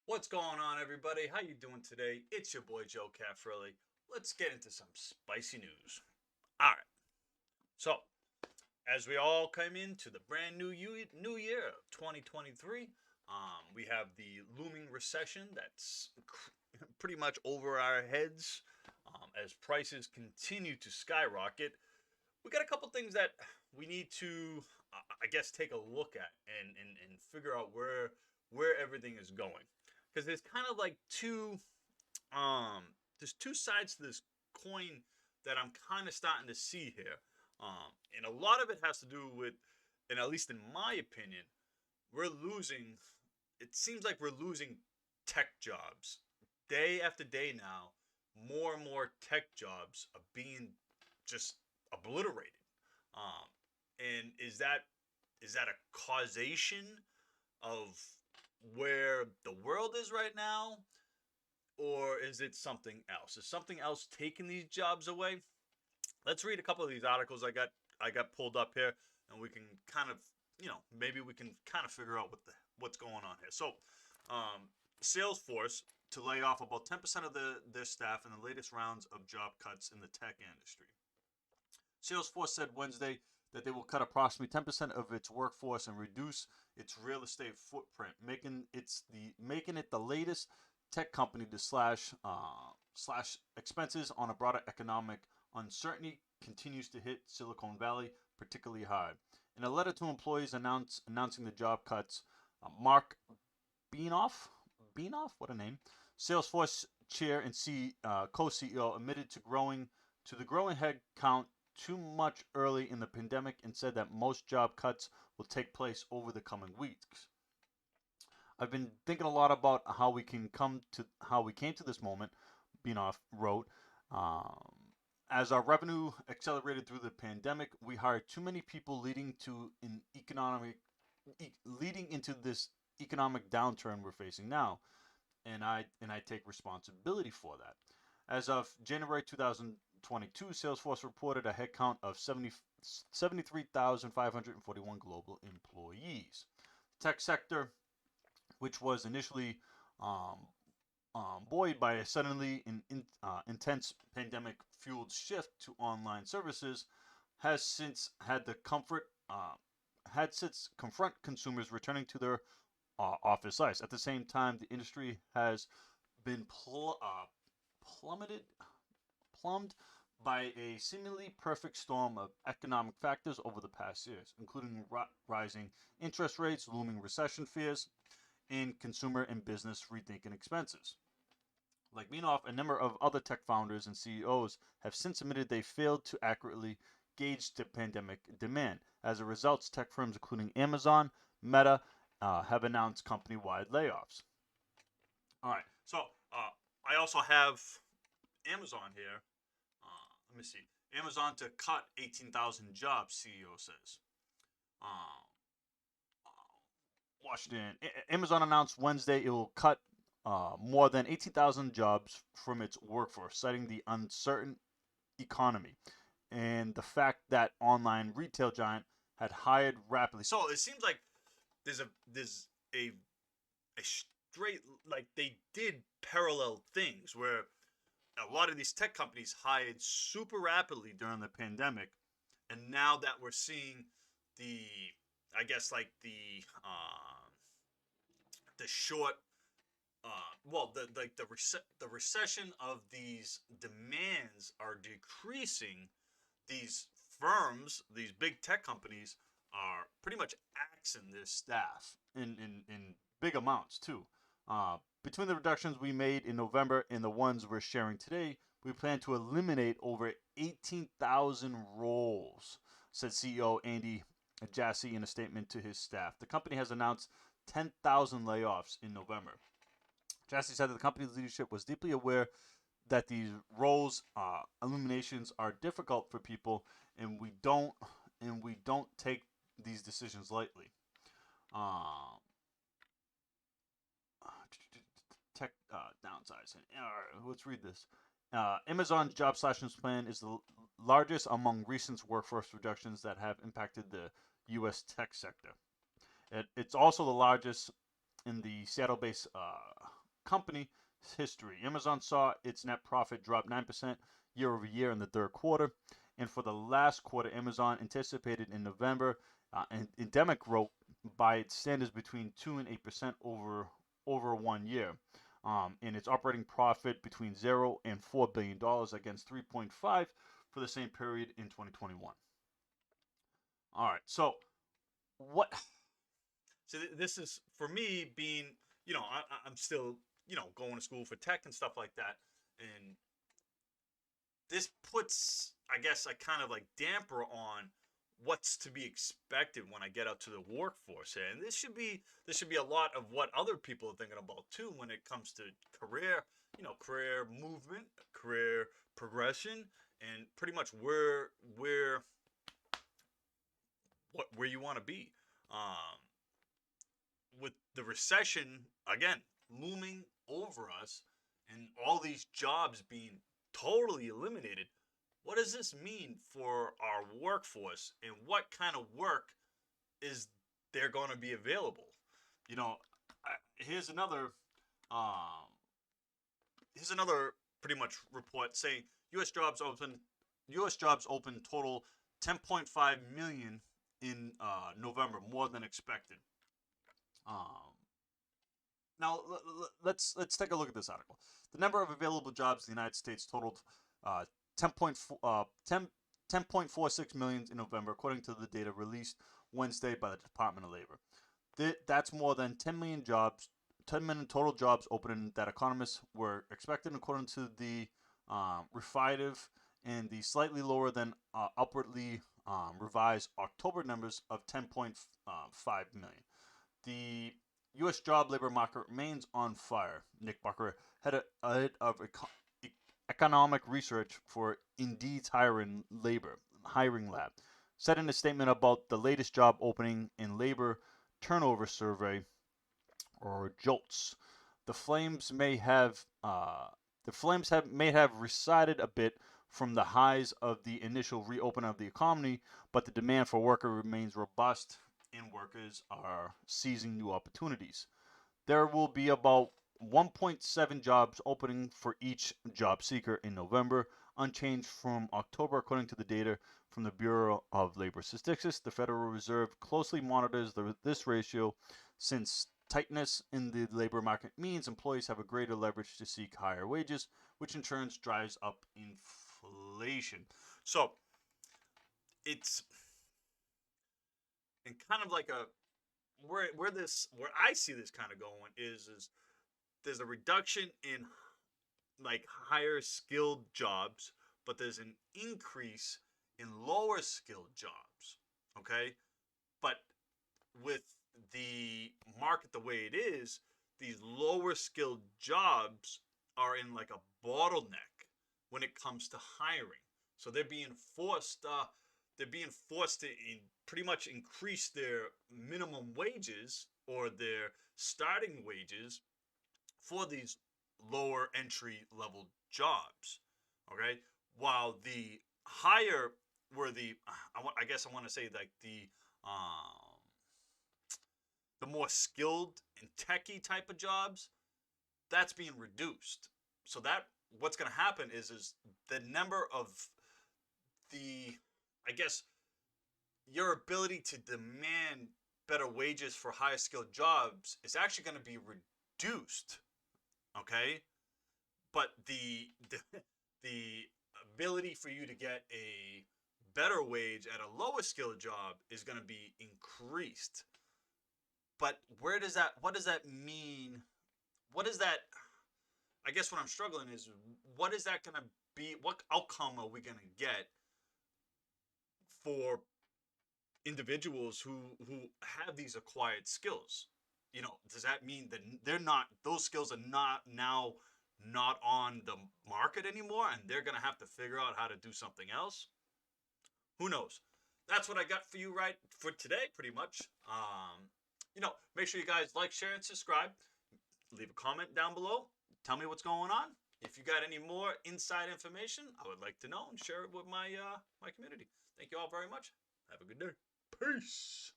What's going on, everybody? How you doing today? It's your boy Joe Caffrelli. Let's get into some spicy news. All right. So, as we all come into the brand new year of 2023, we have the looming recession that's pretty much over our heads. As prices continue to skyrocket, we got a couple things that we need to, I guess, take a look at and figure out where everything is going, because there's kind of like um there's two sides to this coin that I'm kind of starting to see here. And a lot of it has to do with, and at least in my opinion, we're losing. It seems like we're losing tech jobs day after day now. More and more tech jobs are being just obliterated. Um, and is that a causation of where the world is right now, or is it something else? Is something else taking these jobs away? Let's read a couple of these articles I got pulled up here, and we can kind of, maybe we can kind of figure out what's going on here. So, um, Salesforce to lay off about 10% of their staff in the latest rounds of job cuts in the tech industry. Salesforce said Wednesday that they will cut approximately 10% of its workforce and reduce its real estate footprint, making it the latest tech company to slash expenses on a broader economic uncertainty continues to hit Silicon Valley particularly hard. In a letter to employees announcing the job cuts, Mark Beanoff, what a name, Salesforce chair and co-CEO, admitted to the growing head count too much early in the pandemic and said that most job cuts will take place over the coming weeks. I've been thinking a lot about how we came to this moment. Beanoff wrote, um, as our revenue accelerated through the pandemic, we hired too many people, leading into this economic downturn we're facing now, and I take responsibility for that. As of January 2022, Salesforce reported a headcount of 73,541 global employees. Tech sector, which was initially um, buoyed by a suddenly intense pandemic fueled shift to online services, has since had since confront consumers returning to their office lives. At the same time, the industry has been plummeted plumbed by a seemingly perfect storm of economic factors over the past years, including rising interest rates, looming recession fears, and consumer and business rethinking expenses. Like Minoff, a number of other tech founders and CEOs have since admitted they failed to accurately gauge the pandemic demand. As a result, tech firms including Amazon, Meta, have announced company wide layoffs. All right, so uh, I also have Amazon here. Let me see. Amazon to cut 18,000 jobs, CEO says. Uh, Washington. Amazon announced Wednesday it will cut more than 18,000 jobs from its workforce, citing the uncertain economy and the fact that online retail giant had hired rapidly. So it seems like there's a straight, like, they did parallel things where a lot of these tech companies hired super rapidly during the pandemic, and now that we're seeing the, I guess, like the short, well, the recession of these demands are decreasing. These firms, these big tech companies, are pretty much axing their staff in big amounts too. Between the reductions we made in November and the ones we're sharing today, we plan to eliminate over 18,000 roles, said CEO Andy Jassy in a statement to his staff. The company has announced 10,000 layoffs in November. Jassy said that the company's leadership was deeply aware that these roles eliminations are difficult for people, and we don't take these decisions lightly. Um, Tech downsizing. All right, let's read this. Amazon's job slashing plan is the largest among recent workforce reductions that have impacted the U.S. tech sector. It's also the largest in the Seattle-based company history. Amazon saw its net profit drop 9% year over year in the third quarter. And for the last quarter, Amazon anticipated in November and endemic growth by its standards between 2 and 8% over 1 year. And its operating profit between $0 and $4 billion against 3.5 for the same period in 2021. All right, so what? So this is for me being, I'm still, going to school for tech and stuff like that, and this puts, I guess, a kind of like damper on what's to be expected when I get out to the workforce. And this should be a lot of what other people are thinking about too when it comes to career movement, career progression, and pretty much where you want to be. Um, with the recession again looming over us and all these jobs being totally eliminated, what does this mean for our workforce and what kind of work is there going to be available? You know, here's another um, here's another pretty much report saying U.S. jobs open total 10.5 million in November, more than expected. Um, Now let's take a look at this article. The number of available jobs in the United States totaled uh, 10.46 million in November, according to the data released Wednesday by the Department of Labor. That's more than 10 million jobs, 10 million total jobs opening that economists were expecting, according to the Refinitiv, and the slightly lower than upwardly revised October numbers of 10.5 million. The U.S. job labor market remains on fire. Nick Bucker, head of economic research for Indeed's hiring lab, said in a statement about the latest job opening in labor turnover survey, or JOLTS. The flames may have may have receded a bit from the highs of the initial reopening of the economy, but the demand for workers remains robust and workers are seizing new opportunities. There will be about 1.7 jobs opening for each job seeker in November, unchanged from October, according to the data from the Bureau of Labor Statistics. The Federal Reserve closely monitors this ratio since tightness in the labor market means employees have a greater leverage to seek higher wages, which in turn drives up inflation. So it's and kind of like a where I see this kind of going is there's a reduction in like higher skilled jobs, but there's an increase in lower skilled jobs. Okay, but with the market the way it is, these lower skilled jobs are in like a bottleneck when it comes to hiring. So they're being forced to pretty much increase their minimum wages or their starting wages for these lower entry level jobs. Okay, while the higher were I guess I want to say like the more skilled and techie type of jobs, that's being reduced. So that what's going to happen is the number of the I guess your ability to demand better wages for higher skilled jobs is actually going to be reduced. Okay, but the ability for you to get a better wage at a lower skilled job is going to be increased. But what does that mean? What is that? I guess what I'm struggling is what is that going to be? What outcome are we going to get for individuals who have these acquired skills? Does that mean that those skills are not on the market anymore and they're going to have to figure out how to do something else? Who knows? That's what I got for you right for today, pretty much. Make sure you guys like, share, and subscribe. Leave a comment down below. Tell me what's going on. If you got any more inside information, I would like to know and share it with my community. Thank you all very much. Have a good day. Peace.